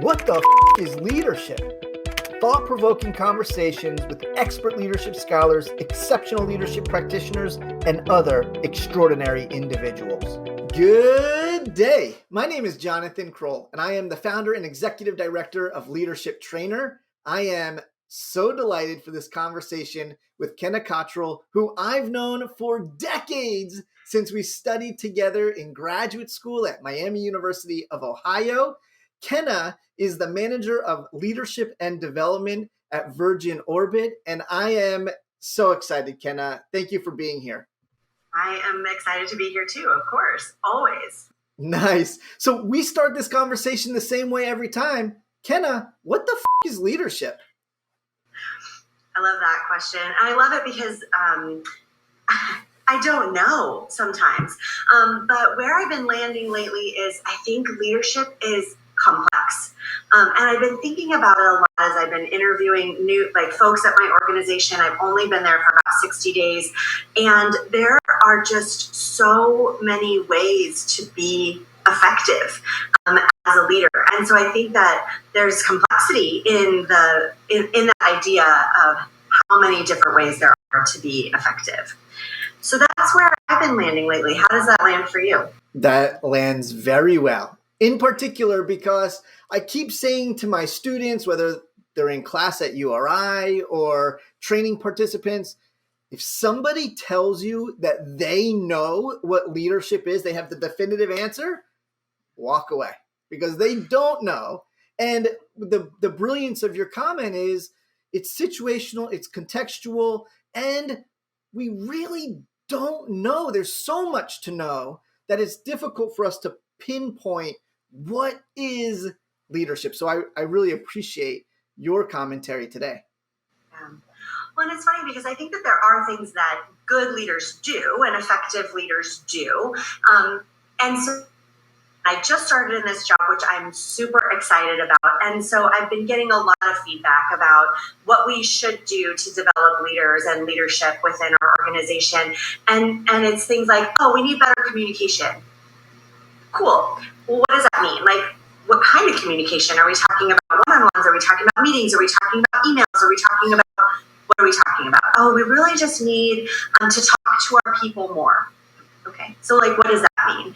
What the is leadership? Thought-provoking conversations with expert leadership scholars, exceptional leadership practitioners, and other extraordinary individuals. Good day. My name is Jonathan Kroll, and I am the founder and executive director of Leadership Trainer. I am so delighted for this conversation with Kenna Cottrill, who I've known for decades since we studied together in graduate school at Miami University of Ohio. Kenna is the manager of leadership and development at Virgin Orbit, and I am so excited, Kenna. Thank you for being here. I am excited to be here too, of course, always. Nice. So we start this conversation the same way every time. Kenna, what the is leadership? I love that question. And I love it because I don't know sometimes. But where I've been landing lately is I think leadership is complex. And I've been thinking about it a lot as I've been interviewing new folks at my organization. I've only been there for about 60 days. And there are just so many ways to be effective as a leader. And so I think that there's complexity in that idea of how many different ways there are to be effective. So that's where I've been landing lately. How does that land for you? That lands very well. In particular, because I keep saying to my students, whether they're in class at URI or training participants, if somebody tells you that they know what leadership is, they have the definitive answer, walk away, because they don't know. And the brilliance of your comment is it's situational, it's contextual, and we really don't know. There's so much to know that it's difficult for us to pinpoint what is leadership. So I really appreciate your commentary today. Well, and it's funny because I think that there are things that good leaders do and effective leaders do. And so I just started in this job, which I'm super excited about. And so I've been getting a lot of feedback about what we should do to develop leaders and leadership within our organization. And it's things like, oh, we need better communication. Cool. Well, what does that mean? What kind of communication? Are we talking about one-on-ones? Are we talking about meetings? Are we talking about emails? Are we talking about, what are we talking about? Oh, we really just need to talk to our people more. Okay, so what does that mean?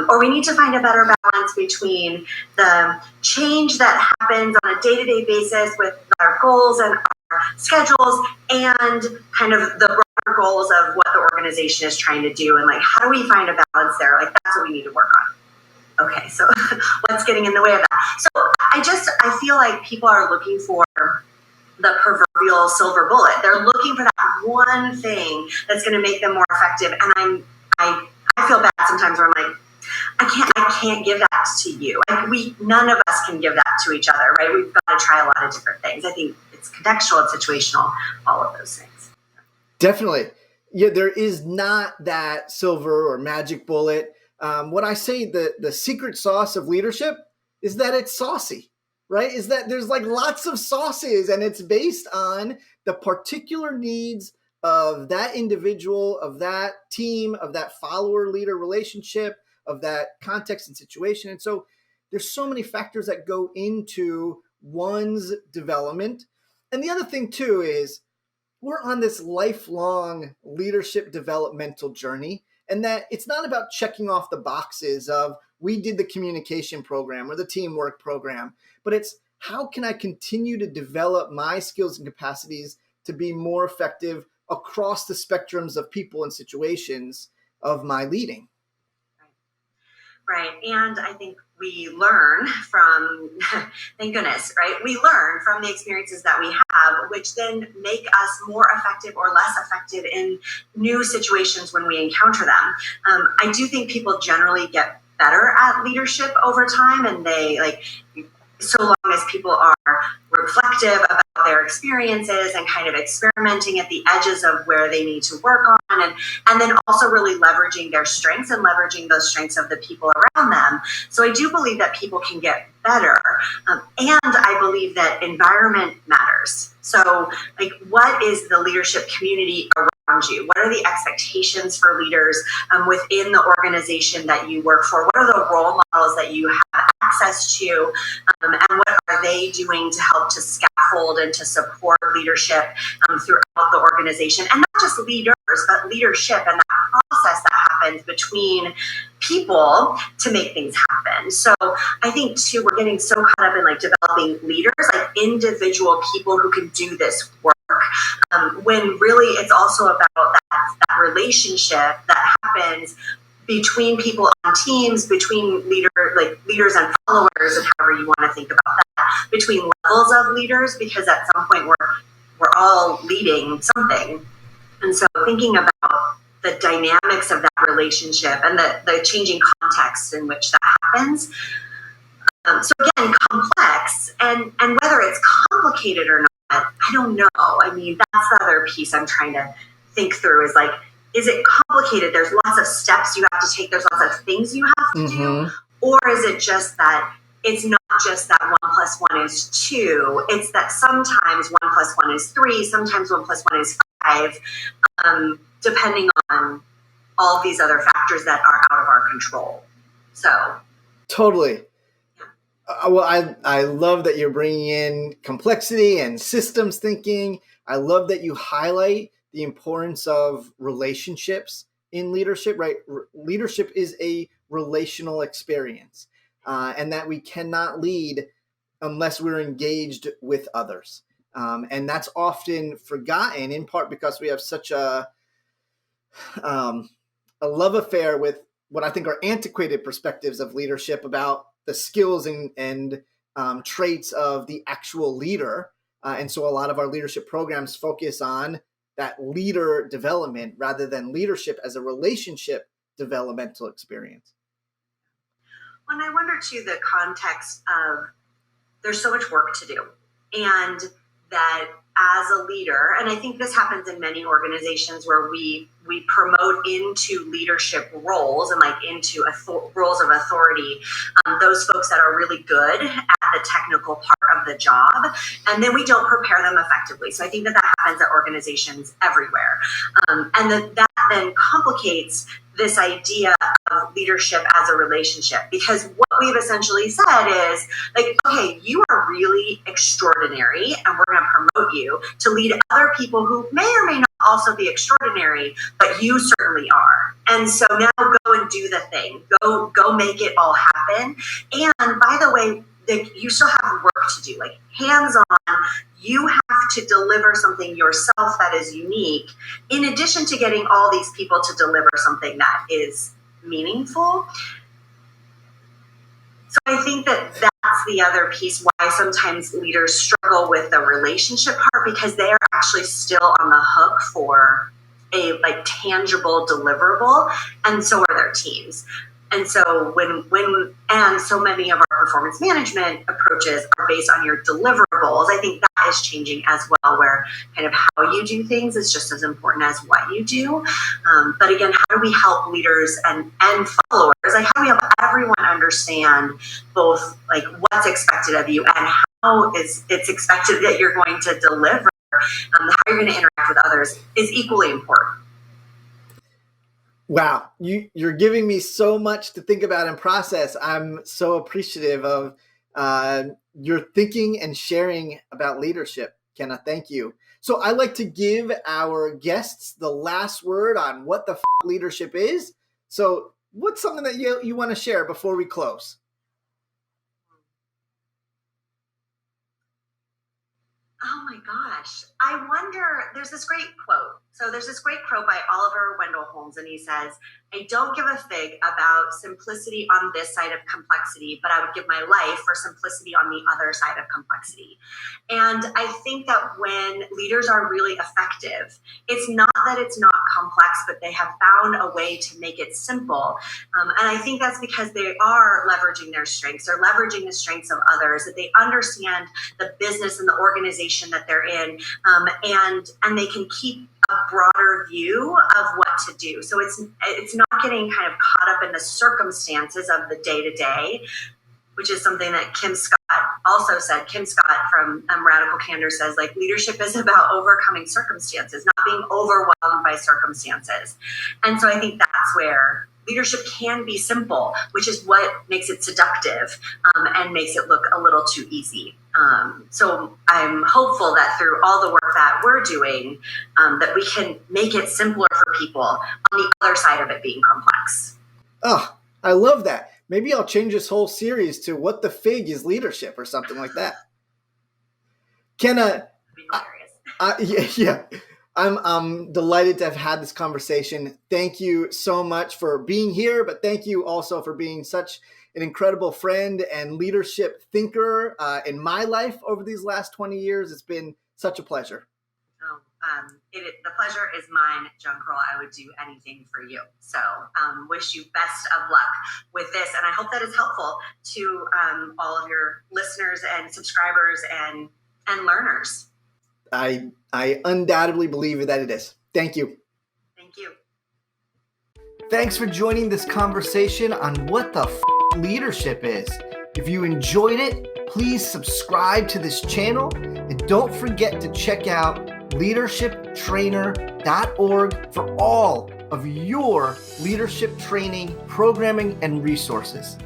Or we need to find a better balance between the change that happens on a day-to-day basis with our goals and our schedules and kind of the broader goals of what the organization is trying to do. And how do we find a balance there? That's what we need to work on. Okay, so what's getting in the way of that? So I feel like people are looking for the proverbial silver bullet. They're looking for that one thing that's going to make them more effective. And I feel bad sometimes where I'm like, I can't give that to you. None of us can give that to each other, right? We've got to try a lot of different things. I think it's contextual, it's situational, all of those things. Definitely. Yeah, there is not that silver or magic bullet. What I say, the secret sauce of leadership is that it's saucy, right? Is that there's lots of sauces, and it's based on the particular needs of that individual, of that team, of that follower-leader relationship, of that context and situation. And so there's so many factors that go into one's development. And the other thing too is we're on this lifelong leadership developmental journey, and that it's not about checking off the boxes of we did the communication program or the teamwork program, but it's how can I continue to develop my skills and capacities to be more effective across the spectrums of people and situations of my leading. Right. And I think we learn from, thank goodness, right? We learn from the experiences that we have, which then make us more effective or less effective in new situations when we encounter them. I do think people generally get better at leadership over time, and they so long as people are reflective about their experiences and kind of experimenting at the edges of where they need to work on, and then also really leveraging their strengths and leveraging those strengths of the people around them. So I do believe that people can get better. And I believe that environment matters. So what is the leadership community around you? What are the expectations for leaders within the organization that you work for? What are the role models that you have access to, and what are they doing to help to scaffold and to support leadership throughout the organization, and not just leaders, but leadership and that process that happens between people to make things happen. So I think too, we're getting so caught up in like developing leaders, like individual people who can do this work, when really it's also about that relationship that happens between people on teams, between leaders and followers, and however you want to think about that, between levels of leaders, because at some point we're all leading something. And so thinking about the dynamics of that relationship and the changing context in which that happens. So again, complex, and whether it's complicated or not, I don't know. I mean, that's the other piece I'm trying to think through is like, is it complicated? There's lots of steps you have to take. There's lots of things you have to do. Or is it just that it's not just that 1 + 1 is 2. It's that sometimes 1 + 1 is 3. Sometimes 1 + 1 is 5, depending on all these other factors that are out of our control. So totally. Well, I love that you're bringing in complexity and systems thinking. I love that you highlight the importance of relationships in leadership, right? Leadership is a relational experience, and that we cannot lead unless we're engaged with others. And that's often forgotten, in part because we have such a love affair with what I think are antiquated perspectives of leadership about the skills and traits of the actual leader. And so a lot of our leadership programs focus on that leader development rather than leadership as a relationship developmental experience. Well, and I wonder too, the context of there's so much work to do, and that as a leader, and I think this happens in many organizations where we promote into leadership roles and like into roles of authority, those folks that are really good at the technical part of the job, and then we don't prepare them effectively. So I think that happens at organizations everywhere, and that then complicates this idea of leadership as a relationship, because what we've essentially said is like, okay, you are really extraordinary and we're going to promote you to lead other people who may or may not also be extraordinary, but you certainly are. And so now go and do the thing, go make it all happen. And by the way, you still have work to do, like hands on. You have to deliver something yourself that is unique, in addition to getting all these people to deliver something that is meaningful. So I think that that's the other piece why sometimes leaders struggle with the relationship part, because they are actually still on the hook for a like tangible deliverable, and so are their teams. And so and so many of our performance management approaches are based on your deliverables. I think that is changing as well, where kind of how you do things is just as important as what you do. But again, how do we help leaders and followers? Like, how do we help everyone understand both like what's expected of you and how it's expected that you're going to deliver? How you're going to interact with others is equally important. Wow, you're giving me so much to think about and process. I'm so appreciative of your thinking and sharing about leadership, Kenna. Thank you. So I like to give our guests the last word on what the leadership is. So what's something that you want to share before we close? Oh my gosh. I wonder, there's this great quote. So there's this great quote by Oliver Wendell Holmes, and he says, I don't give a fig about simplicity on this side of complexity, but I would give my life for simplicity on the other side of complexity. And I think that when leaders are really effective, it's not that it's not complex, but they have found a way to make it simple. And I think that's because they are leveraging their strengths. They're leveraging the strengths of others, that they understand the business and the organization that they're in, and they can keep a broader view of what to do. So it's not getting kind of caught up in the circumstances of the day-to-day, which is something that Kim Scott also said. Kim Scott from Radical Candor says, like, leadership is about overcoming circumstances, not being overwhelmed by circumstances. And so I think that's where leadership can be simple, which is what makes it seductive and makes it look a little too easy. So I'm hopeful that through all the work that we're doing, that we can make it simpler for people on the other side of it being complex. Oh, I love that. Maybe I'll change this whole series to "What the Fig is Leadership" or something like that. Kenna, yeah. I'm delighted to have had this conversation. Thank you so much for being here, but thank you also for being such an incredible friend and leadership thinker in my life over these last 20 years. It's been such a pleasure. The pleasure is mine, John Kroll. I would do anything for you. So wish you best of luck with this. And I hope that is helpful to all of your listeners and subscribers and learners. I undoubtedly believe that it is. Thank you. Thank you. Thanks for joining this conversation on what the leadership is. If you enjoyed it, please subscribe to this channel and don't forget to check out leadershiptrainer.org for all of your leadership training, programming, and resources.